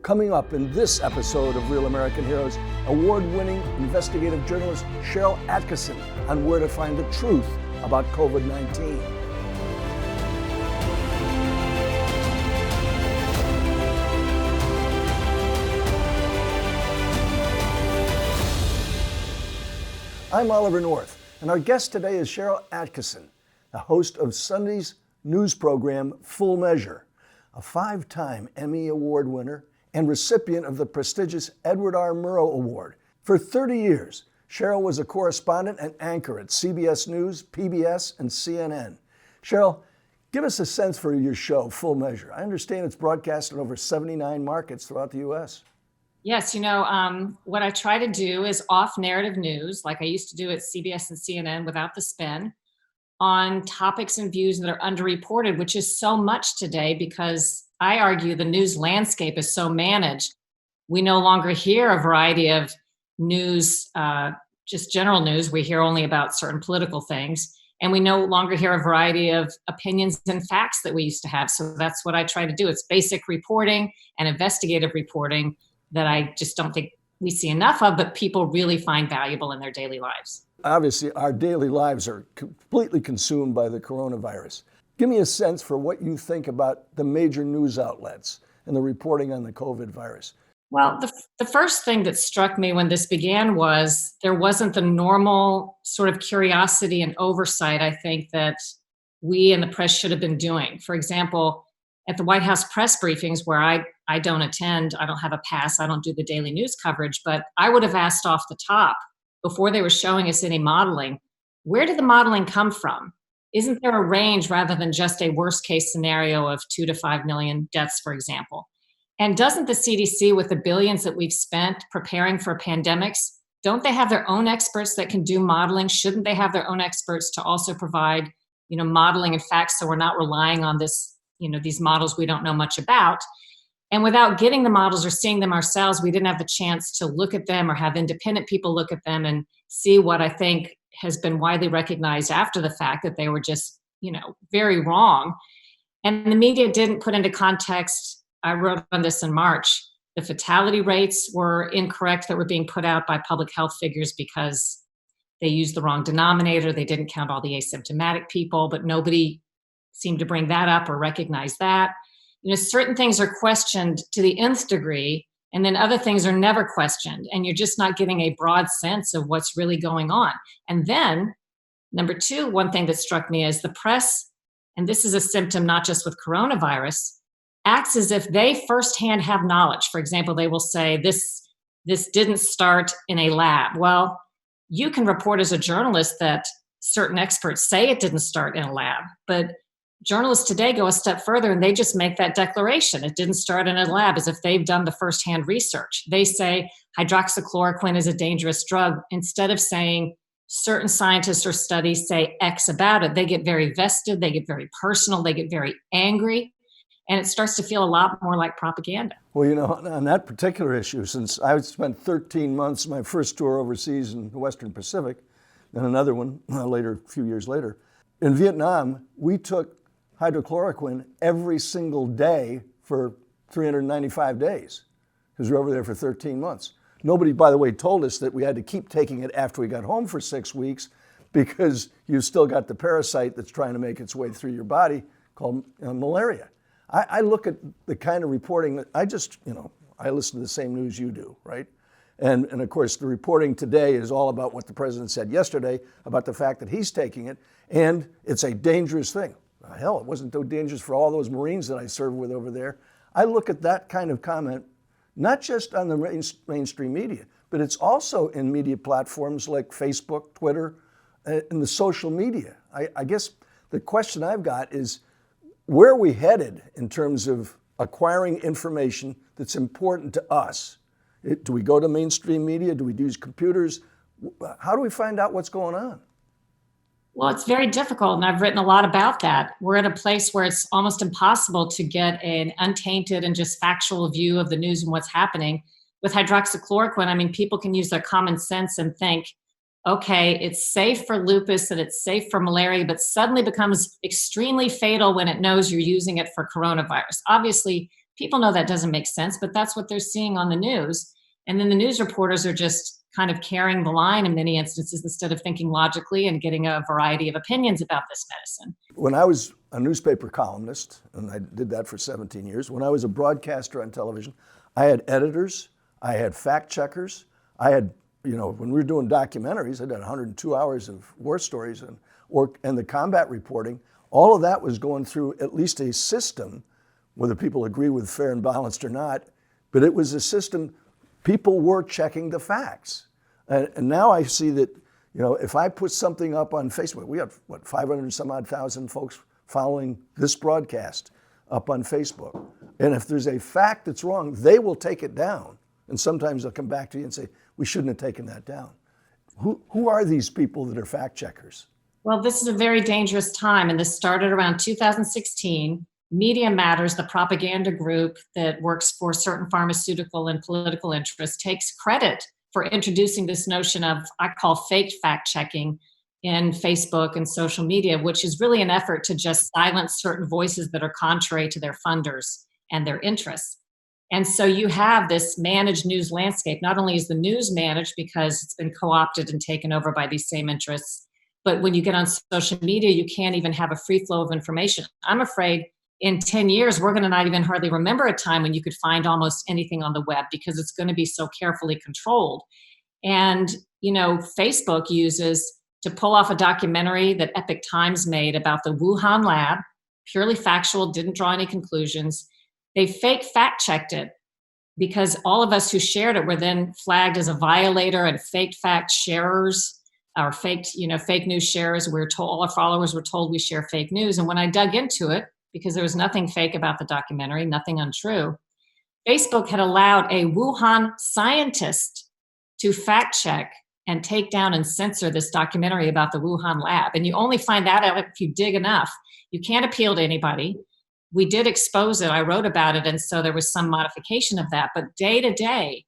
Coming up in this episode of Real American Heroes, award-winning investigative journalist Sharyl Attkisson on where to find the truth about COVID-19. I'm Oliver North, and our guest today is Sharyl Attkisson, the host of Sunday's news program Full Measure, a 5-time Emmy Award winner and recipient of the prestigious Edward R. Murrow Award. For 30 years, Sharyl was a correspondent and anchor at CBS News, PBS, and CNN. Sharyl, give us a sense for your show, Full Measure. I understand it's broadcast in over 79 markets throughout the U.S. Yes, what I try to do is off-narrative news, like I used to do at CBS and CNN without the spin, on topics and views that are underreported, which is so much today because I argue the news landscape is so managed. We no longer hear a variety of news, just general news. We hear only about certain political things. And we no longer hear a variety of opinions and facts that we used to have. So that's what I try to do. It's basic reporting and investigative reporting that I just don't think we see enough of, but people really find valuable in their daily lives. Obviously, our daily lives are completely consumed by the coronavirus. Give me a sense for what you think about the major news outlets and the reporting on the COVID virus. Well, the first thing that struck me when this began was there wasn't the normal sort of curiosity and oversight, I think, that we in the press should have been doing. For example, at the White House press briefings, where I don't attend, I don't have a pass, I don't do the daily news coverage, but I would have asked off the top before they were showing us any modeling, where did the modeling come from? Isn't there a range rather than just a worst case scenario of 2 to 5 million deaths, for example? And doesn't the CDC, with the billions that we've spent preparing for pandemics, don't they have their own experts that can do modeling? Shouldn't they have their own experts to also provide, modeling and facts so we're not relying on this, these models we don't know much about? And without getting the models or seeing them ourselves, we didn't have the chance to look at them or have independent people look at them and see what I think has been widely recognized after the fact, that they were just, very wrong. And the media didn't put into context, I wrote on this in March, the fatality rates were incorrect that were being put out by public health figures because they used the wrong denominator. They didn't count all the asymptomatic people, but nobody seemed to bring that up or recognize that. Certain things are questioned to the nth degree, and then other things are never questioned, and you're just not getting a broad sense of what's really going on. And then, number two, one thing that struck me is the press, and this is a symptom not just with coronavirus, acts as if they firsthand have knowledge. For example, they will say, this didn't start in a lab. Well, you can report as a journalist that certain experts say it didn't start in a lab, but journalists today go a step further and they just make that declaration. It didn't start in a lab, as if they've done the firsthand research. They say hydroxychloroquine is a dangerous drug. Instead of saying certain scientists or studies say X about it, they get very vested, they get very personal, they get very angry, and it starts to feel a lot more like propaganda. Well, on that particular issue, since I spent 13 months, my first tour overseas in the Western Pacific, and another one later, a few years later, in Vietnam, we took hydrochloroquine every single day for 395 days because we were over there for 13 months. Nobody, by the way, told us that we had to keep taking it after we got home for 6 weeks because you've still got the parasite that's trying to make its way through your body called malaria. I look at the kind of reporting that I listen to the same news you do, right? And of course, the reporting today is all about what the president said yesterday about the fact that he's taking it, and it's a dangerous thing. Hell, it wasn't so dangerous for all those Marines that I served with over there. I look at that kind of comment, not just on the mainstream media, but it's also in media platforms like Facebook, Twitter, and the social media. I guess the question I've got is, where are we headed in terms of acquiring information that's important to us? Do we go to mainstream media? Do we use computers? How do we find out what's going on? Well, it's very difficult, and I've written a lot about that. We're at a place where it's almost impossible to get an untainted and just factual view of the news and what's happening. With hydroxychloroquine, people can use their common sense and think, okay, it's safe for lupus and it's safe for malaria, but suddenly becomes extremely fatal when it knows you're using it for coronavirus. Obviously, People know that doesn't make sense, but that's what they're seeing on the news. And then the news reporters are just kind of carrying the line in many instances instead of thinking logically and getting a variety of opinions about this medicine. When I was a newspaper columnist, and I did that for 17 years, when I was a broadcaster on television, I had editors, I had fact checkers, I had, when we were doing documentaries, I did 102 hours of war stories and the combat reporting. All of that was going through at least a system, whether people agree with fair and balanced or not, but it was a system, people were checking the facts. And now I see that, if I put something up on Facebook, we have, 500 and some odd thousand folks following this broadcast up on Facebook. And if there's a fact that's wrong, they will take it down. And sometimes they'll come back to you and say, we shouldn't have taken that down. Who are these people that are fact checkers? Well, this is a very dangerous time, and this started around 2016. Media Matters, the propaganda group that works for certain pharmaceutical and political interests, takes credit for introducing this notion of, I call fake fact checking in Facebook and social media, which is really an effort to just silence certain voices that are contrary to their funders and their interests. And so you have this managed news landscape. Not only is the news managed because it's been co-opted and taken over by these same interests, but when you get on social media, you can't even have a free flow of information. I'm afraid in 10 years, we're going to not even hardly remember a time when you could find almost anything on the web because it's going to be so carefully controlled. And, Facebook uses to pull off a documentary that Epic Times made about the Wuhan lab, purely factual, didn't draw any conclusions. They fake fact checked it because all of us who shared it were then flagged as a violator and fake fact sharers or fake news sharers. We're told, all our followers were told we share fake news. And when I dug into it, because there was nothing fake about the documentary, nothing untrue, Facebook had allowed a Wuhan scientist to fact check and take down and censor this documentary about the Wuhan lab. And you only find that out if you dig enough. You can't appeal to anybody. We did expose it. I wrote about it. And so there was some modification of that. But day to day,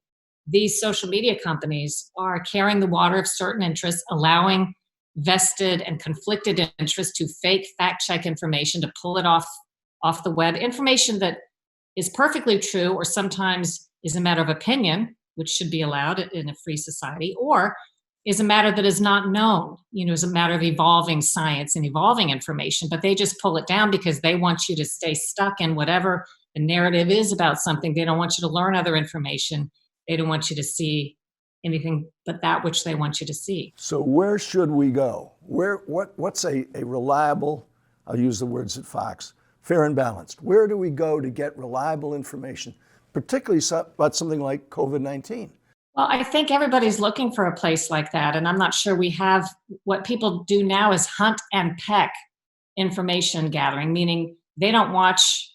these social media companies are carrying the water of certain interests, allowing vested and conflicted interests to fake fact check information, to pull it off the web, information that is perfectly true or sometimes is a matter of opinion, which should be allowed in a free society, or is a matter that is not known, is a matter of evolving science and evolving information, but they just pull it down because they want you to stay stuck in whatever the narrative is about something. They don't want you to learn other information. They don't want you to see anything but that which they want you to see. So where should we go? What's a reliable, I'll use the words at Fox, fair and balanced? Where do we go to get reliable information, particularly about something like COVID-19? Well, I think everybody's looking for a place like that. And I'm not sure we have. What people do now is hunt and peck information gathering, meaning they don't watch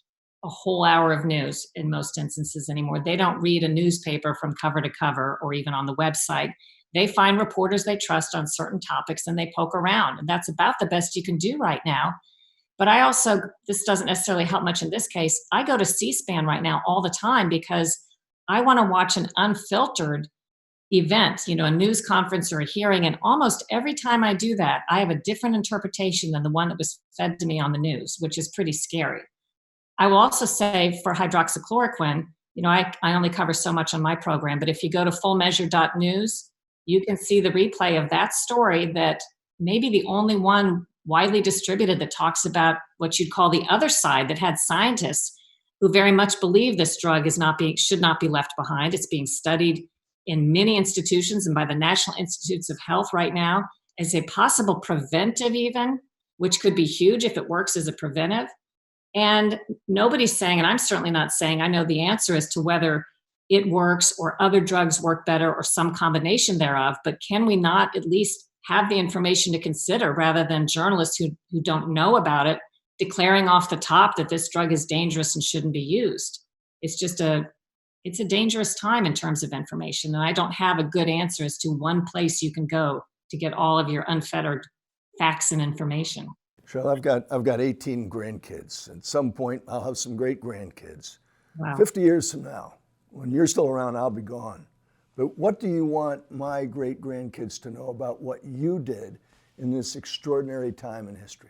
a whole hour of news in most instances anymore. They don't read a newspaper from cover to cover or even on the website. They find reporters they trust on certain topics and they poke around. And that's about the best you can do right now. But I also, this doesn't necessarily help much in this case, I go to C-SPAN right now all the time because I want to watch an unfiltered event, a news conference or a hearing. And almost every time I do that, I have a different interpretation than the one that was fed to me on the news, which is pretty scary. I will also say for hydroxychloroquine, I only cover so much on my program, but if you go to fullmeasure.news, you can see the replay of that story that maybe the only one widely distributed that talks about what you'd call the other side, that had scientists who very much believe this drug should not be left behind. It's being studied in many institutions and by the National Institutes of Health right now as a possible preventive even, which could be huge if it works as a preventive. And nobody's saying, and I'm certainly not saying I know the answer as to whether it works or other drugs work better or some combination thereof, but can we not at least have the information to consider rather than journalists who don't know about it declaring off the top that this drug is dangerous and shouldn't be used? It's a dangerous time in terms of information. And I don't have a good answer as to one place you can go to get all of your unfettered facts and information. Cheryl, I've got 18 grandkids. At some point, I'll have some great grandkids. Wow. 50 years from now, when you're still around, I'll be gone. But what do you want my great grandkids to know about what you did in this extraordinary time in history?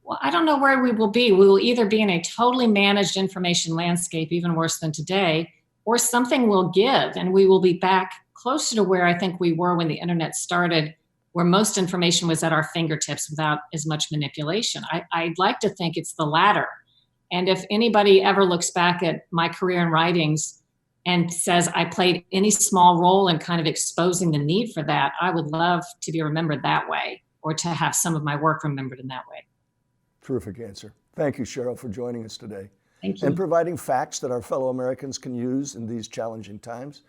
Well, I don't know where we will be. We will either be in a totally managed information landscape, even worse than today, or something will give and we will be back closer to where I think we were when the internet started, where most information was at our fingertips without as much manipulation. I'd like to think it's the latter. And if anybody ever looks back at my career in writings and says I played any small role in kind of exposing the need for that, I would love to be remembered that way, or to have some of my work remembered in that way. Terrific answer. Thank you, Sharyl, for joining us today. Thank you. And providing facts that our fellow Americans can use in these challenging times.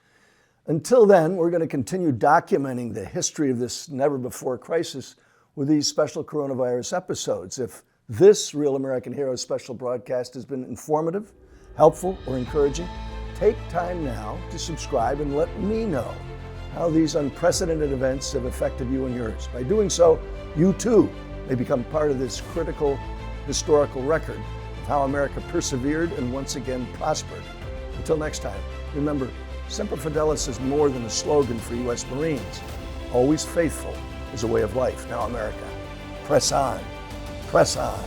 Until then, we're going to continue documenting the history of this never-before crisis with these special coronavirus episodes. If this Real American Heroes special broadcast has been informative, helpful, or encouraging, take time now to subscribe and let me know how these unprecedented events have affected you and yours. By doing so, you too may become part of this critical historical record of how America persevered and once again prospered. Until next time, remember, Semper Fidelis is more than a slogan for U.S. Marines. Always faithful is a way of life. Now, America, press on, press on.